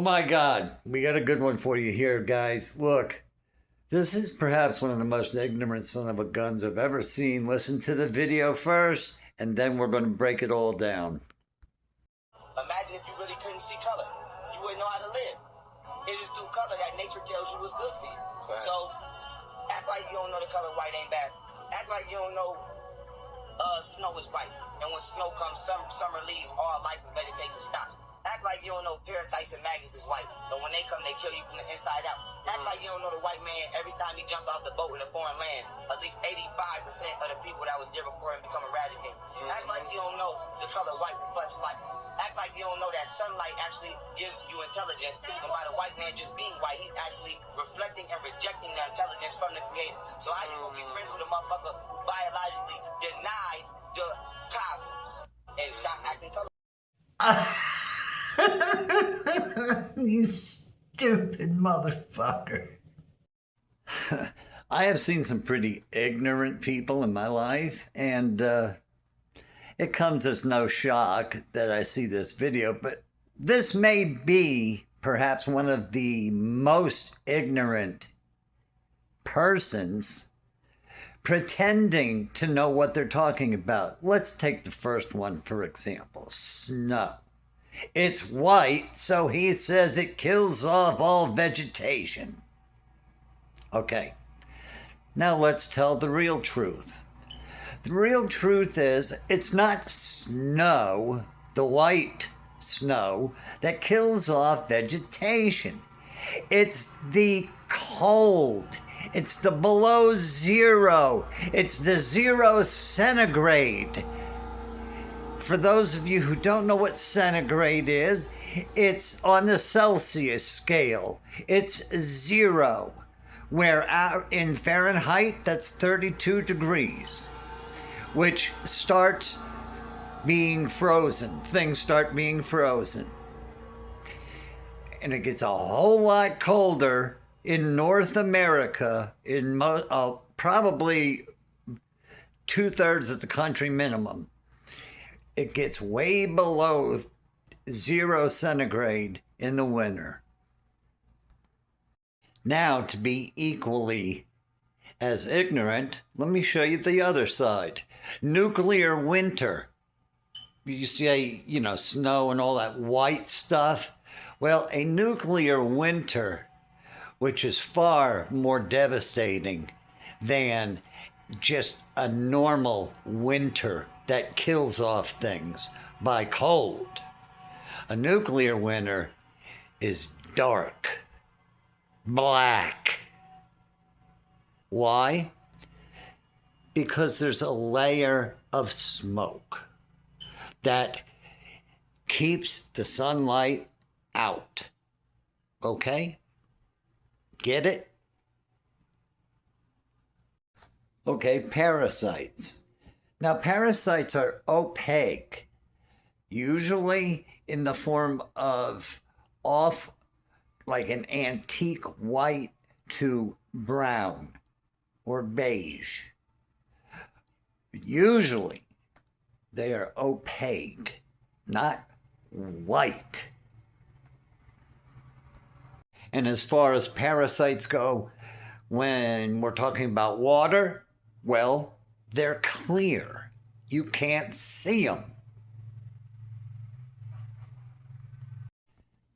my God, we got a good one for you here, guys. Look, this is perhaps one of the most ignorant son of a guns I've ever seen. Listen to the video first, and then we're going to break it all down. Imagine if you really couldn't see color. You wouldn't know how to live. It is through color that nature tells you what's good for you. Right. So, act like you don't know the color white ain't bad. Act like you don't know snow is white. And when snow comes, summer leaves, all life and vegetation stops. Act like you don't know parasites and maggots is white. But when they come, they kill you from the inside out. Act like you don't know the white man, every time he jumped off the boat in a foreign land, at least 85% of the people that was there before him become eradicated. Act like you don't know the color white reflects light. Act like you don't know that sunlight actually gives you intelligence. And by the white man just being white, he's actually reflecting and rejecting the intelligence from the creator. So how you gonna be friends with a motherfucker who biologically denies the cosmos and stop acting color? You stupid motherfucker. I have seen some pretty ignorant people in my life, and it comes as no shock that I see this video, but this may be perhaps one of the most ignorant persons pretending to know what they're talking about. Let's take the first one, for example, snow. It's white, so he says it kills off all vegetation. Okay, now let's tell the real truth. The real truth is it's not snow, the white snow, that kills off vegetation. It's the cold. It's the below zero. It's the 0 centigrade. For those of you who don't know what centigrade is, it's on the Celsius scale. It's 0, where in Fahrenheit, that's 32 degrees, which starts being frozen. Things start being frozen. And it gets a whole lot colder in North America, in probably 2/3 of the country minimum. It gets way below 0 centigrade in the winter. Now, to be equally as ignorant, let me show you the other side. Nuclear winter. You see, snow and all that white stuff. Well, a nuclear winter, which is far more devastating than just a normal winter that kills off things by cold. A nuclear winter is dark, black. Why? Because there's a layer of smoke that keeps the sunlight out. Okay? Get it? Okay, parasites. Now, parasites are opaque, usually in the form of like an antique white to brown or beige. Usually, they are opaque, not white. And as far as parasites go, when we're talking about water, well, they're clear. You can't see them.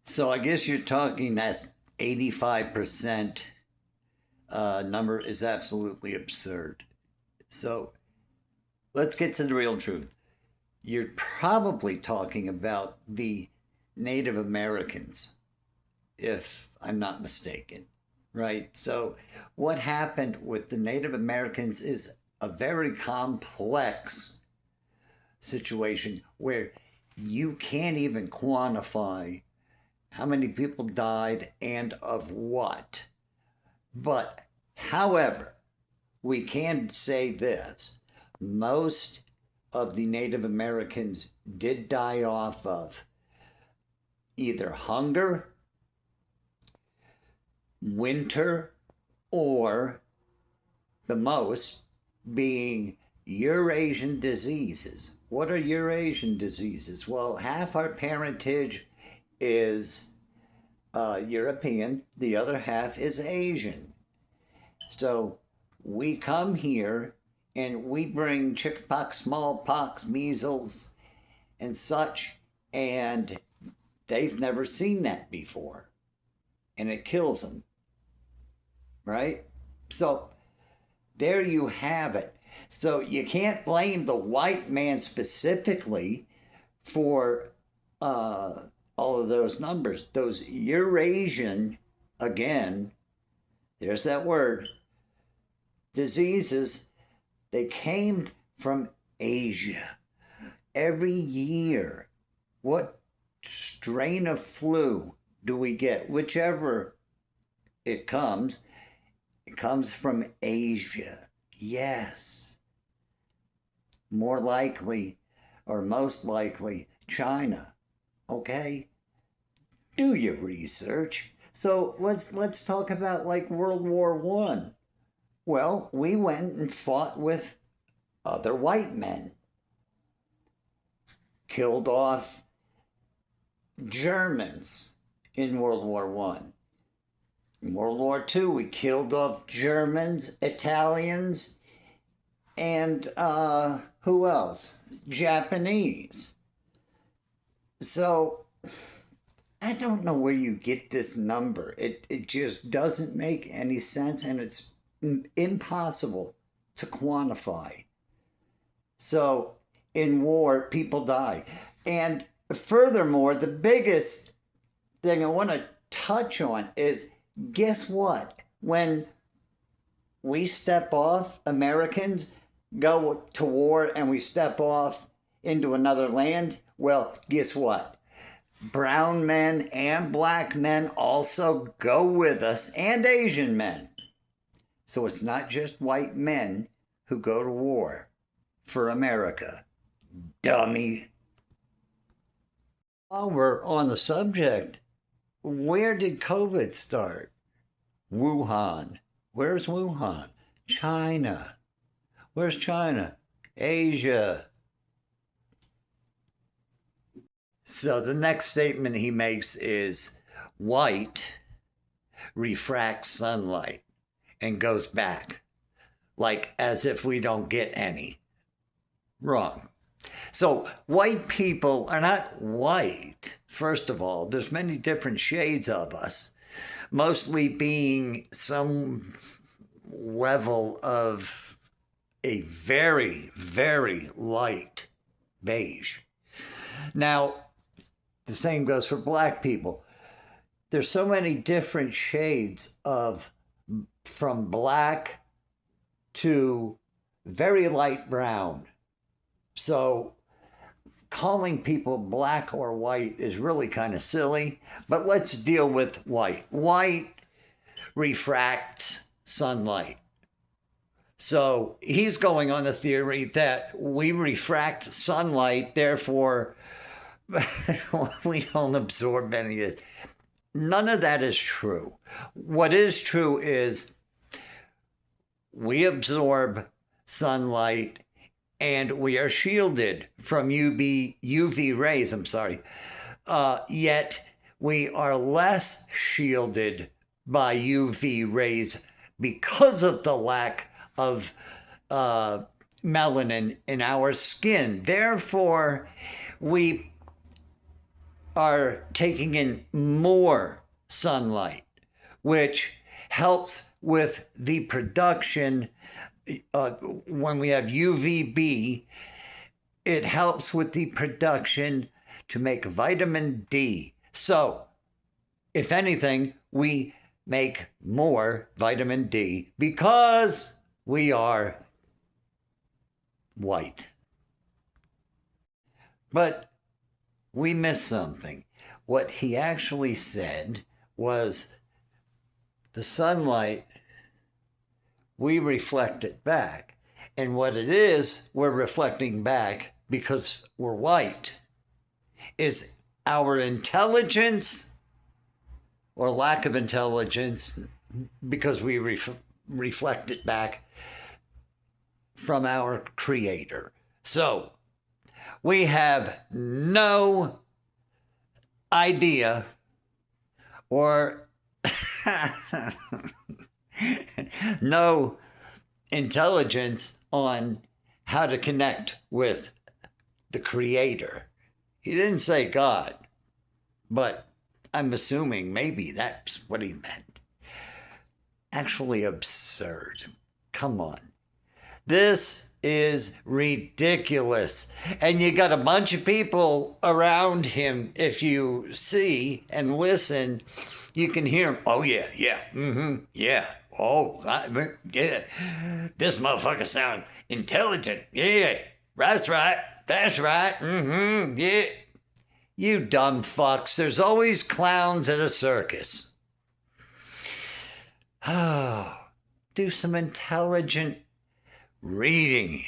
So I guess you're talking that 85% number is absolutely absurd. So let's get to the real truth. You're probably talking about the Native Americans, if I'm not mistaken, right? So what happened with the Native Americans is a very complex situation where you can't even quantify how many people died and of what. But, however, we can say this. Most of the Native Americans did die off of either hunger, winter, or the most being Eurasian diseases. What are Eurasian diseases? Well, half our parentage is European, the other half is Asian. So we come here and we bring chickenpox, smallpox, measles, and such, and they've never seen that before. And it kills them, right? So there you have it. So you can't blame the white man specifically for all of those numbers. Those Eurasian, again, there's that word, diseases, they came from Asia. Every year, what strain of flu do we get? Whichever it comes from Asia. Yes. More likely, or most likely, China. Okay? Do your research. So let's talk about like World War I. Well, we went and fought with other white men. Killed off Germans in World War I. In World War II, we killed off Germans, Italians, and who else? Japanese. So I don't know where you get this number. It just doesn't make any sense, and it's impossible to quantify. So in war, people die. And furthermore, the biggest thing I want to touch on is, guess what? When we step off, Americans go to war and we step off into another land, well, guess what? Brown men and black men also go with us, and Asian men. So it's not just white men who go to war for America. Dummy. While we're on the subject, where did COVID start? Wuhan. Where's Wuhan? China. Where's China? Asia. So the next statement he makes is white refracts sunlight and goes back, like as if we don't get any. Wrong. So white people are not white. First of all, there's many different shades of us, mostly being some level of a very, very light beige. Now, the same goes for black people. There's so many different shades of from black to very light brown. So calling people black or white is really kind of silly, but let's deal with white. White refracts sunlight. So he's going on the theory that we refract sunlight, therefore we don't absorb any of it. None of that is true. What is true is we absorb sunlight and we are shielded from UV rays, yet we are less shielded by UV rays because of the lack of melanin in our skin. Therefore, we are taking in more sunlight, which helps with the production. When we have UVB, it helps with the production to make vitamin D. So, if anything, we make more vitamin D because we are white. But we missed something. What he actually said was the sunlight, we reflect it back. And what it is, we're reflecting back because we're white, is our intelligence or lack of intelligence, because we reflect it back from our Creator. So, we have no idea or no intelligence on how to connect with the Creator. He didn't say God, but I'm assuming maybe that's what he meant. Actually absurd. Come on. This is ridiculous. And you got a bunch of people around him. If you see and listen, you can hear him. Oh, yeah, yeah, yeah. Oh, yeah. This motherfucker sounds intelligent. Yeah, that's right. That's right. Yeah. You dumb fucks. There's always clowns at a circus. Do some intelligent reading.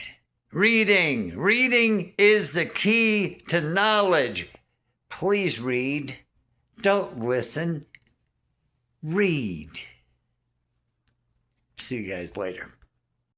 Reading is the key to knowledge. Please read. Don't listen. Read. See you guys later.